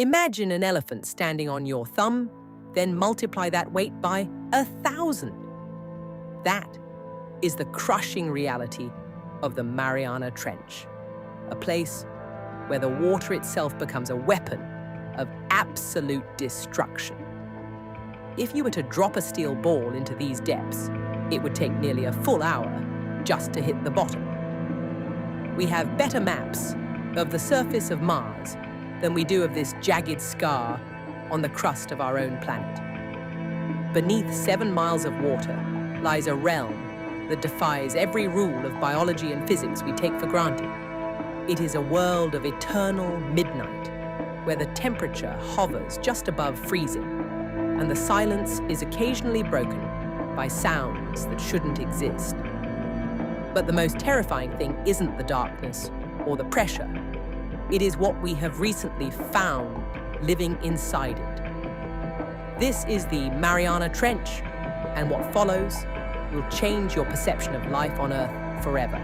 Imagine an elephant standing on your thumb, then multiply that weight by 1,000. That is the crushing reality of the Mariana Trench, a place where the water itself becomes a weapon of absolute destruction. If you were to drop a steel ball into these depths, it would take nearly a full hour just to hit the bottom. We have better maps of the surface of Mars than we do of this jagged scar on the crust of our own planet. Beneath 7 miles of water lies a realm that defies every rule of biology and physics we take for granted. It is a world of eternal midnight, where the temperature hovers just above freezing, and the silence is occasionally broken by sounds that shouldn't exist. But the most terrifying thing isn't the darkness or the pressure. It is what we have recently found living inside it. This is the Mariana Trench, and what follows will change your perception of life on Earth forever.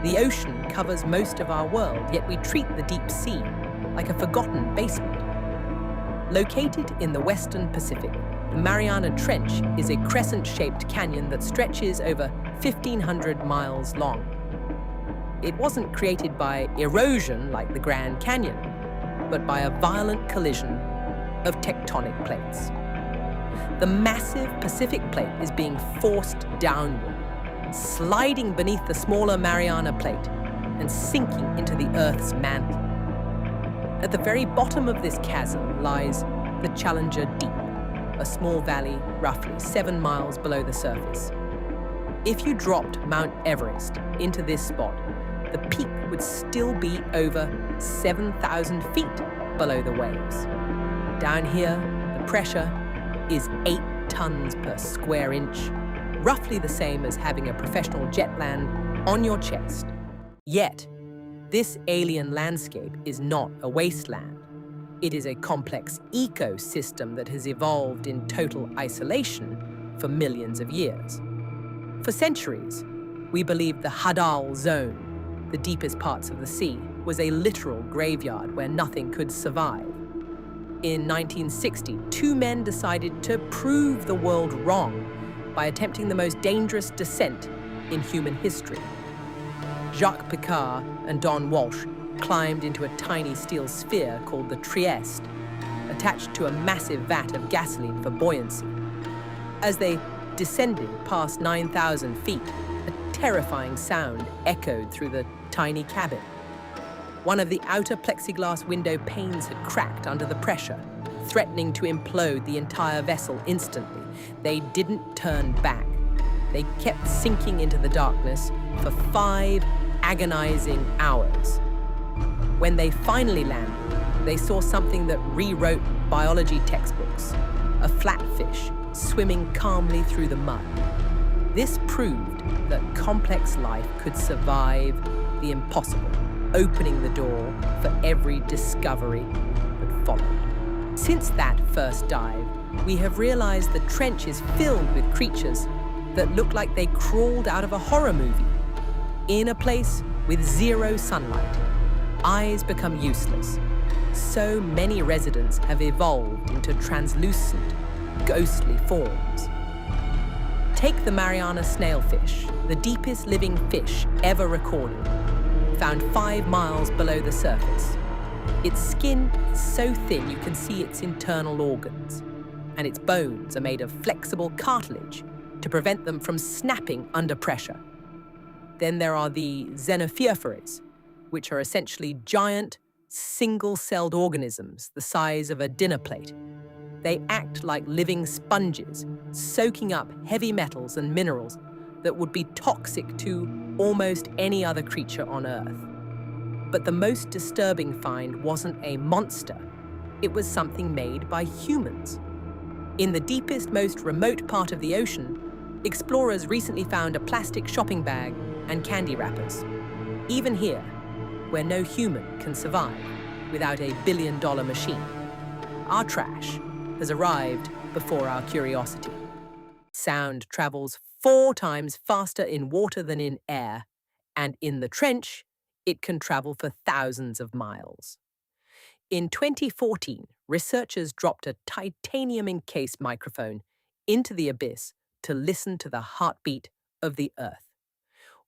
The ocean covers most of our world, yet we treat the deep sea like a forgotten basement. Located in the Western Pacific, the Mariana Trench is a crescent-shaped canyon that stretches over 1,500 miles long. It wasn't created by erosion like the Grand Canyon, but by a violent collision of tectonic plates. The massive Pacific plate is being forced downward, sliding beneath the smaller Mariana plate and sinking into the Earth's mantle. At the very bottom of this chasm lies the Challenger Deep, a small valley roughly 7 miles below the surface. If you dropped Mount Everest into this spot, the peak would still be over 7,000 feet below the waves. Down here, the pressure is 8 tons per square inch, roughly the same as having a professional jet land on your chest. Yet, this alien landscape is not a wasteland. It is a complex ecosystem that has evolved in total isolation for millions of years. For centuries, we believed the Hadal Zone, the deepest parts of the sea, was a literal graveyard where nothing could survive. In 1960, 2 men decided to prove the world wrong by attempting the most dangerous descent in human history. Jacques Picard and Don Walsh climbed into a tiny steel sphere called the Trieste, attached to a massive vat of gasoline for buoyancy. As they descended past 9,000 feet, a terrifying sound echoed through the tiny cabin. One of the outer plexiglass window panes had cracked under the pressure, threatening to implode the entire vessel instantly. They didn't turn back. They kept sinking into the darkness for 5 agonizing hours. When they finally landed, they saw something that rewrote biology textbooks, a flatfish swimming calmly through the mud. This proved that complex life could survive the impossible, opening the door for every discovery that followed. Since that first dive, we have realized the trench is filled with creatures that look like they crawled out of a horror movie. In a place with 0 sunlight, eyes become useless. So many residents have evolved into translucent, ghostly forms. Take the Mariana snailfish, the deepest living fish ever recorded, found 5 miles below the surface. Its skin is so thin you can see its internal organs, and its bones are made of flexible cartilage to prevent them from snapping under pressure. Then there are the xenophyophores, which are essentially giant, single-celled organisms the size of a dinner plate. They act like living sponges, soaking up heavy metals and minerals that would be toxic to almost any other creature on Earth. But the most disturbing find wasn't a monster. It was something made by humans. In the deepest, most remote part of the ocean, explorers recently found a plastic shopping bag and candy wrappers. Even here, where no human can survive without a billion-dollar machine, our trash has arrived before our curiosity. Sound travels 4 times faster in water than in air, and in the trench, it can travel for thousands of miles. In 2014, researchers dropped a titanium-encased microphone into the abyss to listen to the heartbeat of the Earth.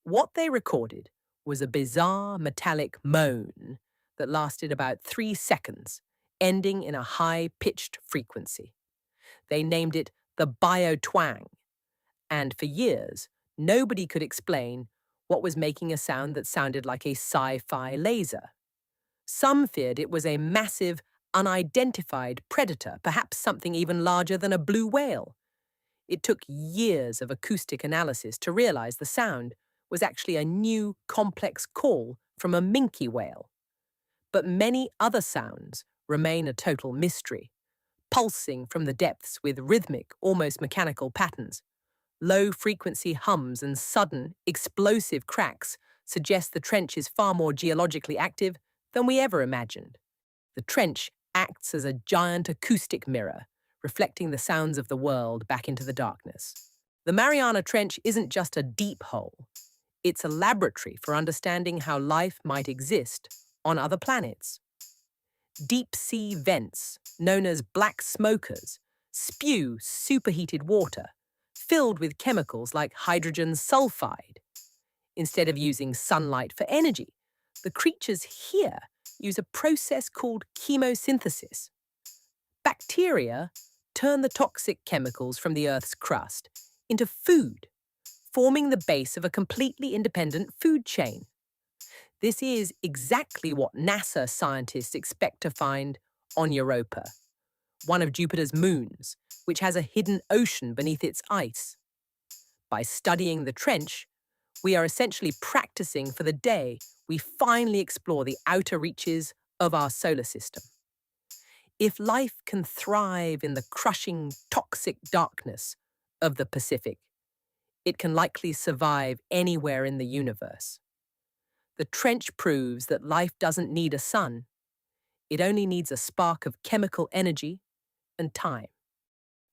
What they recorded was a bizarre metallic moan that lasted about 3 seconds, ending in a high-pitched frequency. They named it the bio-twang, and for years, nobody could explain what was making a sound that sounded like a sci-fi laser. Some feared it was a massive, unidentified predator, perhaps something even larger than a blue whale. It took years of acoustic analysis to realize the sound was actually a new, complex call from a minke whale. But many other sounds remain a total mystery, pulsing from the depths with rhythmic, almost mechanical patterns. Low-frequency hums and sudden, explosive cracks suggest the trench is far more geologically active than we ever imagined. The trench acts as a giant acoustic mirror, reflecting the sounds of the world back into the darkness. The Mariana Trench isn't just a deep hole. It's a laboratory for understanding how life might exist on other planets. Deep-sea vents, known as black smokers, spew superheated water, filled with chemicals like hydrogen sulfide. Instead of using sunlight for energy, the creatures here use a process called chemosynthesis. Bacteria turn the toxic chemicals from the Earth's crust into food, forming the base of a completely independent food chain. This is exactly what NASA scientists expect to find on Europa, one of Jupiter's moons, which has a hidden ocean beneath its ice. By studying the trench, we are essentially practicing for the day we finally explore the outer reaches of our solar system. If life can thrive in the crushing, toxic darkness of the Pacific, it can likely survive anywhere in the universe. The trench proves that life doesn't need a sun. It only needs a spark of chemical energy and time.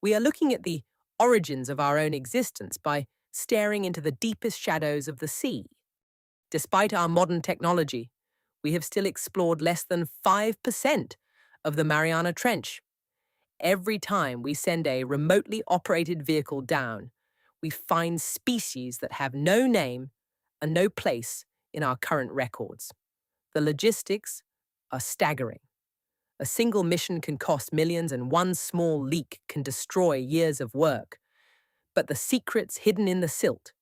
We are looking at the origins of our own existence by staring into the deepest shadows of the sea. Despite our modern technology, we have still explored less than 5% of the Mariana Trench. Every time we send a remotely operated vehicle down, we find species that have no name and no place in our current records. The logistics are staggering. A single mission can cost millions, and one small leak can destroy years of work. But the secrets hidden in the silt,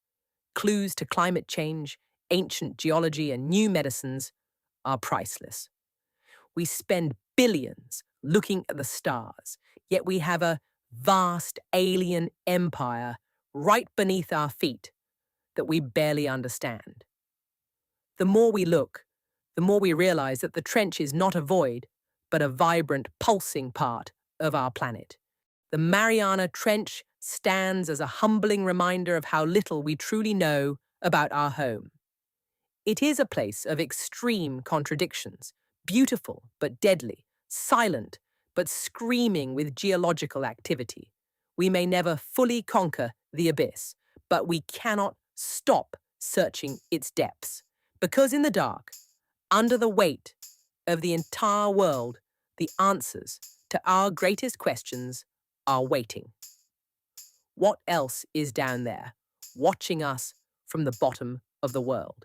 clues to climate change, ancient geology, and new medicines are priceless. We spend billions looking at the stars, yet we have a vast alien empire right beneath our feet that we barely understand. The more we look, the more we realize that the trench is not a void, but a vibrant, pulsing part of our planet. The Mariana Trench stands as a humbling reminder of how little we truly know about our home. It is a place of extreme contradictions, beautiful but deadly, silent but screaming with geological activity. We may never fully conquer the abyss, but we cannot stop searching its depths. Because in the dark, under the weight of the entire world, the answers to our greatest questions are waiting. What else is down there, watching us from the bottom of the world?